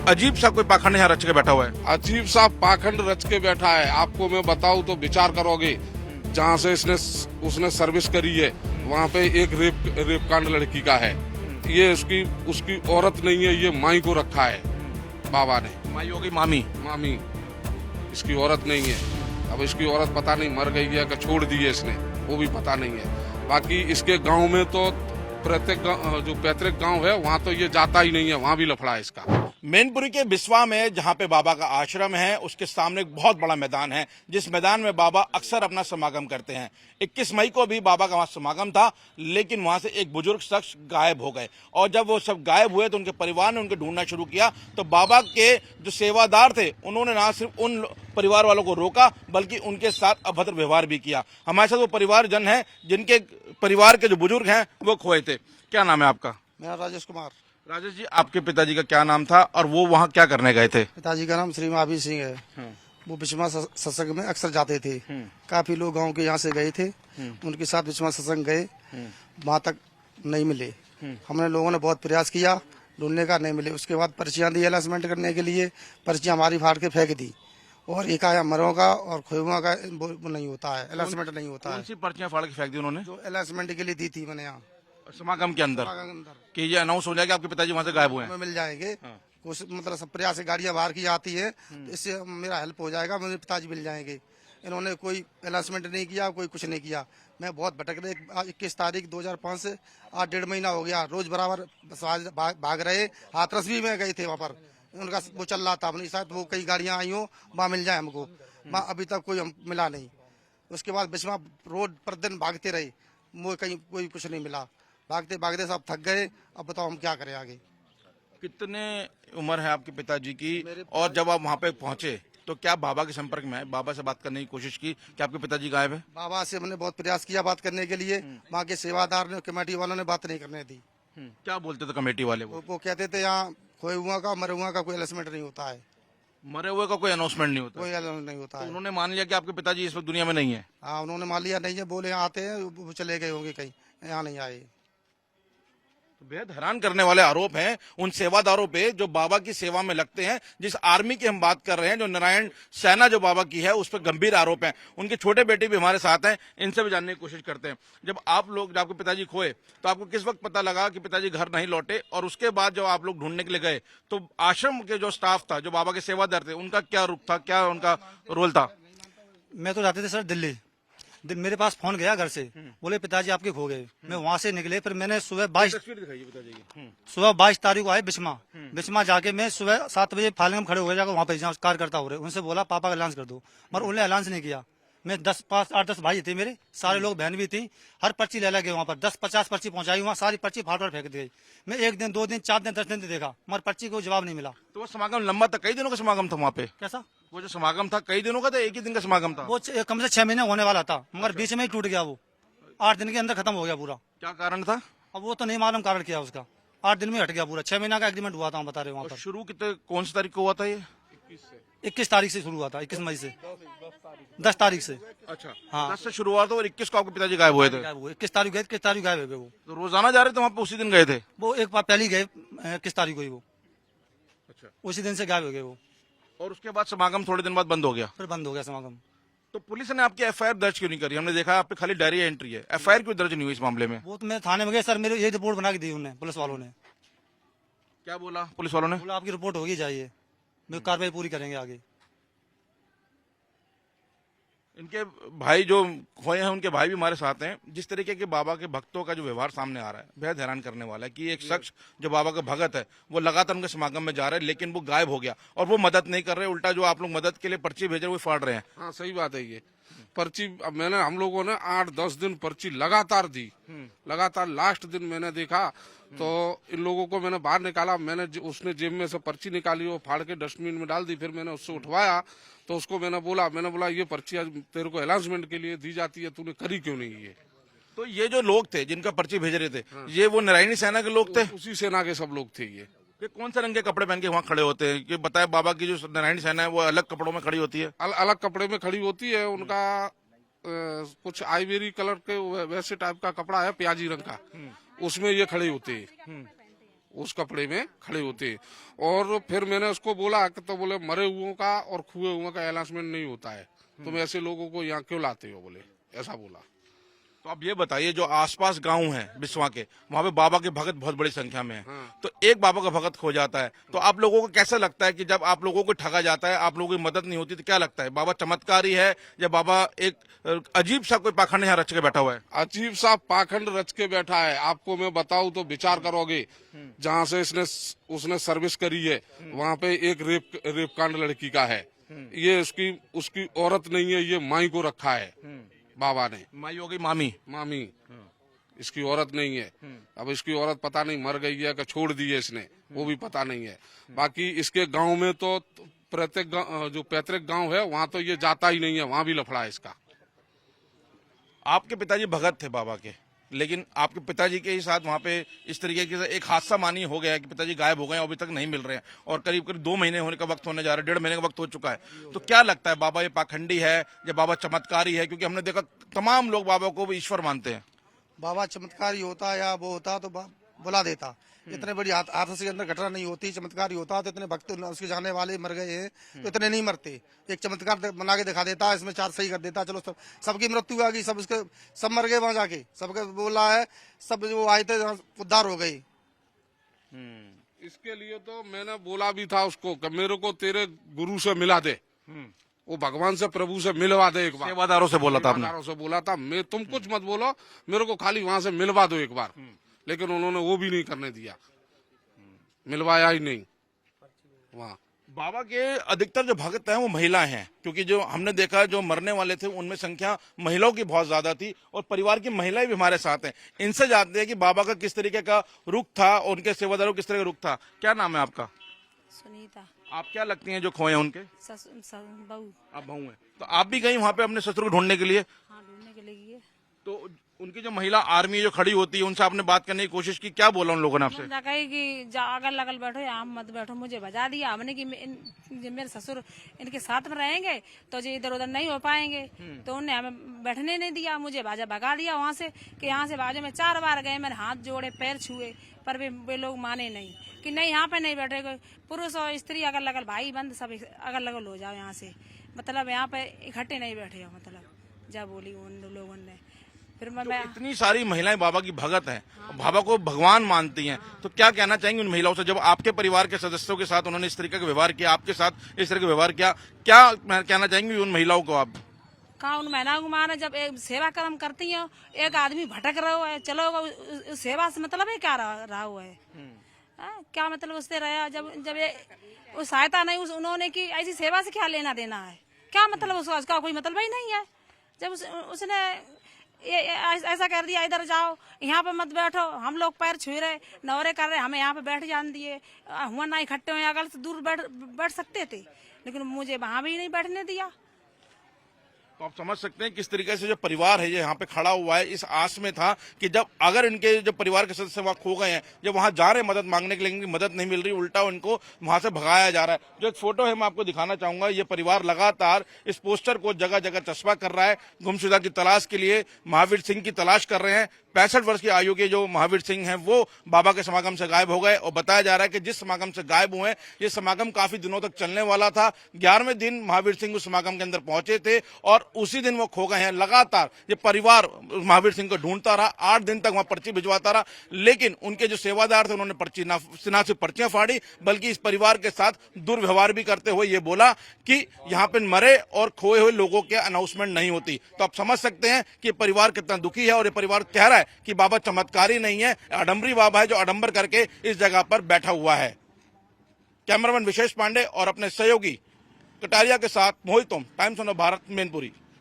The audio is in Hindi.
अजीब सा कोई पाखंड यहाँ रच के बैठा हुआ है। अजीब सा पाखंड रच के बैठा है। आपको मैं बताऊं तो विचार करोगे, जहाँ से उसने सर्विस करी है वहाँ पे एक रेप कांड लड़की का है। ये उसकी औरत नहीं है, ये माई को रखा है बाबा ने। माई होगी मामी। मामी, इसकी औरत नहीं है। अब इसकी औरत पता नहीं मर गई है कि छोड़ दी है इसने, वो भी पता नहीं है। बाकी इसके गांव में तो प्रत्येक जो पैतृक गांव है वहाँ तो ये जाता ही नहीं है, वहाँ भी लफड़ा है इसका। मैनपुरी के बिस्वा में जहां पे बाबा का आश्रम है उसके सामने एक बहुत बड़ा मैदान है, जिस मैदान में बाबा अक्सर अपना समागम करते हैं। 21 मई को भी बाबा का वहां समागम था, लेकिन वहां से एक बुजुर्ग शख्स गायब हो गए और जब वो सब गायब हुए तो उनके परिवार ने उनके ढूंढना शुरू किया। तो बाबा के जो सेवादार थे उन्होंने ना सिर्फ उन परिवार वालों को रोका बल्कि उनके साथ अभद्र व्यवहार भी किया। हमारे साथ वो परिवारजन है जिनके परिवार के जो बुजुर्ग हैं वो खोए थे। क्या नाम है आपका? मेरा राजेश कुमार। राजेश जी, आपके पिताजी का क्या नाम था और वो वहाँ क्या करने गए थे? पिताजी का नाम श्री महावीर सिंह है। वो बिस्वा सत्संग में अक्सर जाते थे। काफी लोग गांव के यहाँ से गए थे, उनके साथ बिस्वा सत्संग गए, वहां तक नहीं मिले। हमने लोगों ने बहुत प्रयास किया ढूंढने का, नहीं मिले। उसके बाद पर्चियां दी अलाउंसमेंट करने के लिए, पर्चियां हमारी फाड़ के फेंक दी। और एक आया मरों का और खोयुआ का वो नहीं होता है, अलाउंसमेंट नहीं होता है। कौन सी पर्चियां फाड़ के फेंक दी उन्होंने? जो अलाउंसमेंट के लिए दी थी मैंने यहाँ समागम के अंदर कि ये अनाउंस हो जाएगा आपके पिताजी वहाँ से गायब हुए हैं। मिल जाएंगे। कुछ मतलब सब प्रयास से गाड़ियां बाहर की जाती है, तो इससे मेरा हेल्प हो जाएगा, मेरे पिताजी मिल जाएंगे। इन्होंने कोई अनाउंसमेंट नहीं किया, कोई कुछ नहीं किया। मैं बहुत भटक रहे। 21 तारीख 2005 से आज 1.5 महीना हो गया, रोज बराबर भाग रहे। हाथरस भी में गए थे, वहाँ पर उनका वो चल रहा था अपनी, शायद वो कई गाड़ियां आई हो, वहाँ मिल जाए हमको। वहाँ अभी तक कोई मिला नहीं। उसके बाद बिस्वा रोड पर दिन भागते रहे, वो कहीं कोई कुछ नहीं मिला। भागते भागते सब थक गए। अब बताओ हम क्या करें आगे। कितने उम्र है आपके पिताजी की? और जब आप वहाँ पे पहुँचे तो क्या बाबा के संपर्क में आए, बाबा से बात करने की कोशिश की कि आपके पिताजी गायब है? बाबा से मैंने बहुत प्रयास किया बात करने के लिए। वहाँ के सेवादार ने, कमेटी वालों ने बात नहीं करने दी। क्या बोलते थे कमेटी वाले? वो कहते थे यहाँ खोए हुआ का मरे हुआ का कोई अनाउंसमेंट नहीं होता है, मरे हुए का कोई अनाउंसमेंट नहीं होता, कोई अनाउंस नहीं होता तो है। उन्होंने मान लिया कि आपके पिताजी इस वक्त दुनिया में नहीं है? हाँ, उन्होंने मान लिया नहीं है, बोले यहाँ आते हैं, वो चले गए होंगे कहीं, यहाँ नहीं आए। तो बेहद हैरान करने वाले आरोप हैं उन सेवादारों पे जो बाबा की सेवा में लगते हैं। जिस आर्मी की हम बात कर रहे हैं, जो नारायण सेना जो बाबा की है, उस पर गंभीर आरोप हैं। उनके छोटे बेटे भी हमारे साथ हैं, इनसे भी जानने की कोशिश करते हैं। जब आपके पिताजी खोए तो आपको किस वक्त पता लगा कि पिताजी घर नहीं लौटे, और उसके बाद जब आप लोग ढूंढने के लिए गए तो आश्रम के जो स्टाफ था, जो बाबा के सेवादार थे, उनका क्या रुख था, क्या उनका रोल था? मैं तो जाते थे सर दिल्ली। मेरे पास फोन गया घर से, बोले पिताजी आपके खो गए। मैं वहाँ से निकले, फिर मैंने सुबह 22 तारीख को आए बिस्मा जाके मैं सुबह 7 बजे फाइलिंग में खड़े हो गए, जाकर वहाँ पे कार्यकर्ता हो रहे, उनसे बोला पापा का अलाउंस कर दो, मगर उन्होंने अलाउंस नहीं किया। मैं 8-10 भाई थे मेरे, सारे लोग बहन भी थी। हर पर्ची ले गए वहाँ पर 10-50 पर्ची पहुंचाई, वहाँ सारी पर्ची फाड़ फेंक दी गई। मैं 1 दिन 2 दिन 4 दिन 10 दिन देखा, मगर पर्ची को जवाब नहीं मिला। तो वो समागम लंबा था, कई दिनों का समागम था वहाँ पे? कैसा? वो जो समागम था कई दिनों का था, एक ही दिन का समागम था? वो कम से 6 महीने होने वाला था, मगर बीच में ही टूट गया। वो 8 दिन के अंदर खत्म हो गया पूरा। क्या कारण था? अब वो तो नहीं मालूम कारण क्या उसका। 8 दिन में हट गया पूरा। 6 महीना का एग्रीमेंट हुआ था, बता रहे वहाँ पर। शुरू कितने कौन सी तारीख को हुआ था ये? 21 तारीख से शुरू हुआ था, 21 मई से 10 तारीख से। अच्छा, हाँ। 10 से शुरू हुआ था और 21 को आपके पिताजी गायब हुए थे? 21 तारीख गए, 21 तारीख गायब हो गए वो। तो रोजाना जा रहे थे वहाँ पे, उसी दिन गए थे? वो एक बार पहले ही गए 21 तारीख को ही वो। अच्छा, उसी दिन से गायब हो गए वो। और उसके बाद समागम थोड़े दिन बाद बंद हो गया? फिर बंद हो गया समागम। तो पुलिस ने आपकी एफआईआर दर्ज क्यों नहीं करी? हमने देखा आप पे खाली डायरी एंट्री है, एफआईआर क्यों दर्ज नहीं हुई इस मामले में? वो तो मैं थाने में गए सर, मेरे ये रिपोर्ट बना के दी उन्होंने, पुलिस वालों ने। क्या बोला पुलिस वालों ने? बोला आपकी रिपोर्ट होगी चाहिए, मैं कार्रवाई पूरी करेंगे आगे। इनके भाई जो खोए हैं, उनके भाई भी हमारे साथ हैं। जिस तरीके के बाबा के भक्तों का जो व्यवहार सामने आ रहा है, बेहद हैरान करने वाला है कि एक शख्स जो बाबा का भगत है, वो लगातार उनके समागम में जा रहे हैं, लेकिन वो गायब हो गया और वो मदद नहीं कर रहे। उल्टा जो आप लोग मदद के लिए पर्ची भेज रहे हैं वो फाड़ रहे हैं। हाँ, सही बात है। ये पर्ची अब हम लोगों ने 8-10 दिन पर्ची लगातार दी। लगातार लास्ट दिन मैंने देखा तो इन लोगों को मैंने बाहर निकाला। उसने जेब में से पर्ची निकाली, वो फाड़ के डस्टबिन में डाल दी। फिर मैंने उससे उठवाया तो उसको मैंने बोला ये पर्ची आज तेरे को अनाउंसमेंट के लिए दी जाती है, तूने करी क्यों नहीं ये? तो ये जो लोग थे जिनका पर्ची भेज रहे थे, ये वो नारायणी सेना के लोग थे? उसी सेना के सब लोग थे। ये कौन से रंग के कपड़े पहन के वहाँ खड़े होते हैं? ये बताए, बाबा की जो नारायणी सेना है वो अलग कपड़ों में खड़ी होती है? अलग कपड़े में खड़ी होती है। उनका कुछ आइवरी कलर के वैसे टाइप का कपड़ा है, प्याजी रंग का, उसमें ये खड़े होते हैं। उस कपड़े में खड़े होते हैं। और फिर मैंने उसको बोला कि तो बोले मरे हुओं का और खुए हुओं का अनाउंसमेंट नहीं होता है, तुम ऐसे लोगों को यहाँ क्यों लाते हो, बोले ऐसा बोला। तो आप ये बताइए, जो आसपास गांव हैं बिस्वा के, वहां पे बाबा के भगत बहुत बड़ी संख्या में है। हाँ। तो एक बाबा का भगत खो जाता है, तो आप लोगों को कैसा लगता है कि जब आप लोगों को ठगा जाता है, आप लोगों की मदद नहीं होती, तो क्या लगता है, बाबा चमत्कारी है या बाबा एक अजीब सा कोई पाखंड यहाँ रच के बैठा हुआ है? अजीब सा पाखंड रच के बैठा है। आपको मैं बताऊं तो विचार करोगे, जहाँ से उसने सर्विस करी है वहाँ पे एक रेप कांड लड़की का है। ये उसकी औरत नहीं है, ये माई को रखा है बाबा ने। माई हो गई मामी। मामी, इसकी औरत नहीं है। अब इसकी औरत पता नहीं मर गई है कि छोड़ दी है इसने, वो भी पता नहीं है। बाकी इसके गांव में तो प्रत्येक जो पैतृक गांव है वहाँ तो ये जाता ही नहीं है, वहाँ भी लफड़ा है इसका। आपके पिताजी भगत थे बाबा के, लेकिन आपके पिताजी के ही साथ वहाँ पे इस तरीके से एक हादसा मानी हो गया है कि पिताजी गायब हो गए, अभी तक नहीं मिल रहे हैं, और करीब करीब 2 महीने होने का वक्त होने जा रहा है, 1.5 महीने का वक्त हो चुका है। तो क्या लगता है, बाबा ये पाखंडी है या बाबा चमत्कारी है? क्योंकि हमने देखा तमाम लोग बाबा को ईश्वर मानते हैं। बाबा चमत्कारी होता या वो होता तो बुला देता। इतने बड़ी हादसे के अंदर घटना नहीं होती। चमत्कारी होता तो इतने भक्त उसके जाने वाले मर गए हैं, तो इतने नहीं मरते। एक चमत्कार बना के दिखा देता, इसमें 4 सही कर देता, चलो सबकी मृत्यु आ गई, सब मर गए वहां जाके, सबके बोला है, सब जो आए थे उद्धार हो गए। इसके लिए तो मैंने बोला भी था उसको कि मेरे को तेरे गुरु से मिला दे, वो भगवान से प्रभु से मिलवा दे एक बार। सेवादारों से बोला था आपने? सेवादारों से बोला था, मैं तुम कुछ मत बोलो, मेरे को खाली वहां से मिलवा दो एक बार। लेकिन उन्होंने वो भी नहीं करने दिया, मिलवाया ही नहीं वहाँ। बाबा के अधिकतर जो भक्त हैं वो महिलाएं हैं, क्योंकि जो हमने देखा जो मरने वाले थे उनमें संख्या महिलाओं की बहुत ज्यादा थी, और परिवार की महिलाएं भी हमारे साथ हैं। इनसे जानते हैं कि बाबा का किस तरीके का रुख था और उनके सेवादारों किस तरह का रुख था। क्या नाम है आपका? सुनीता। आप क्या लगती हैं जो खोए हैं उनके? बहू। आप बहू हैं, तो आप भी गई वहाँ पे अपने ससुर को ढूंढने के लिए? हाँ, ढूंढने के लिए गए। तो उनकी जो महिला आर्मी जो खड़ी होती है उनसे आपने बात करने की कोशिश की, क्या बोला उन लोगों ने आपसे? कही कि अगल लगल बैठो, यहाँ मत बैठो, मुझे बजा दिया हमने कि मेरे ससुर इनके साथ में रहेंगे तो जो इधर उधर नहीं हो पाएंगे, तो उन्होंने हमें बैठने नहीं दिया, मुझे भगा दिया वहाँ से कि यहाँ से बाजू में 4 बार गए, मैंने हाथ जोड़े, पैर छुए, पर वे लोग माने नहीं कि नहीं यहाँ पे नहीं बैठे, पुरुष और स्त्री अगल लगल भाई बंद सब अगल लगल हो जाओ यहाँ से, मतलब यहाँ पे इकट्ठे नहीं बैठे हो, मतलब जब बोली उन लोगों ने। फिर मैं इतनी सारी महिलाएं बाबा की भगत हैं, बाबा को भगवान मानती हैं, तो क्या कहना चाहेंगे उन महिलाओं से, जब आपके परिवार के सदस्यों के साथ उन्होंने इस तरीके का व्यवहार किया, आपके साथ इस तरह का व्यवहार किया, क्या कहना चाहेंगे उन महिलाओं को आप? कहा उन महिलाओं को माने, जब एक सेवा कर्म करती है, एक आदमी भटक रहा है, चलो उस सेवा से मतलब है क्या रहा हुआ है, क्या मतलब उससे रहा, जब वो सहायता नहीं उन्होंने की, ऐसी सेवा से क्या लेना देना है, क्या मतलब उसका कोई मतलब ही नहीं है। जब उसने ऐसा कर दिया, इधर जाओ, यहाँ पे मत बैठो, हम लोग पैर छुए रहे, नौरे कर रहे, हमें यहाँ पे बैठ जान दिए, हुआ ना इकट्ठे हुए, अगल से दूर बैठ सकते थे, लेकिन मुझे वहां भी नहीं बैठने दिया। तो आप समझ सकते हैं किस तरीके से जो परिवार है ये यहाँ पे खड़ा हुआ है, इस आस में था कि जब अगर इनके जो परिवार के सदस्य वहाँ खो गए हैं, जब वहाँ जा रहे हैं मदद मांगने के लिए, इनकी मदद नहीं मिल रही, उल्टा उनको वहां से भगाया जा रहा है। जो एक फोटो है मैं आपको दिखाना चाहूंगा, ये परिवार लगातार इस पोस्टर को जगह जगह चस्पा कर रहा है, गुमशुदा की तलाश के लिए, महावीर सिंह की तलाश कर रहे हैं। 65 वर्ष की आयु के जो महावीर सिंह हैं वो बाबा के समागम से गायब हो गए, और बताया जा रहा है कि जिस समागम से गायब हुए ये समागम काफी दिनों तक चलने वाला था। 11वें दिन महावीर सिंह उस समागम के अंदर पहुंचे थे और उसी दिन वो खो गए हैं। लगातार ये परिवार महावीर सिंह को ढूंढता रहा, 8 दिन तक वहां पर्ची भिजवाता रहा, लेकिन उनके जो सेवादार थे उन्होंने पर्ची ना सिर्फ पर्चियां फाड़ी, बल्कि इस परिवार के साथ दुर्व्यवहार भी करते हुए ये बोला कि यहाँ पे मरे और खोए हुए लोगों के अनाउंसमेंट नहीं होती। तो आप समझ सकते हैं कि परिवार कितना दुखी है, और ये परिवार कह रहा है कि बाबा चमत्कारी नहीं है, आडंबरी बाबा है जो आडंबर करके इस जगह पर बैठा हुआ है। कैमरामैन विशेष पांडे और अपने सहयोगी कटारिया के साथ मोहित ओम, टाइम्स ऑफ भारत, मैनपुरी।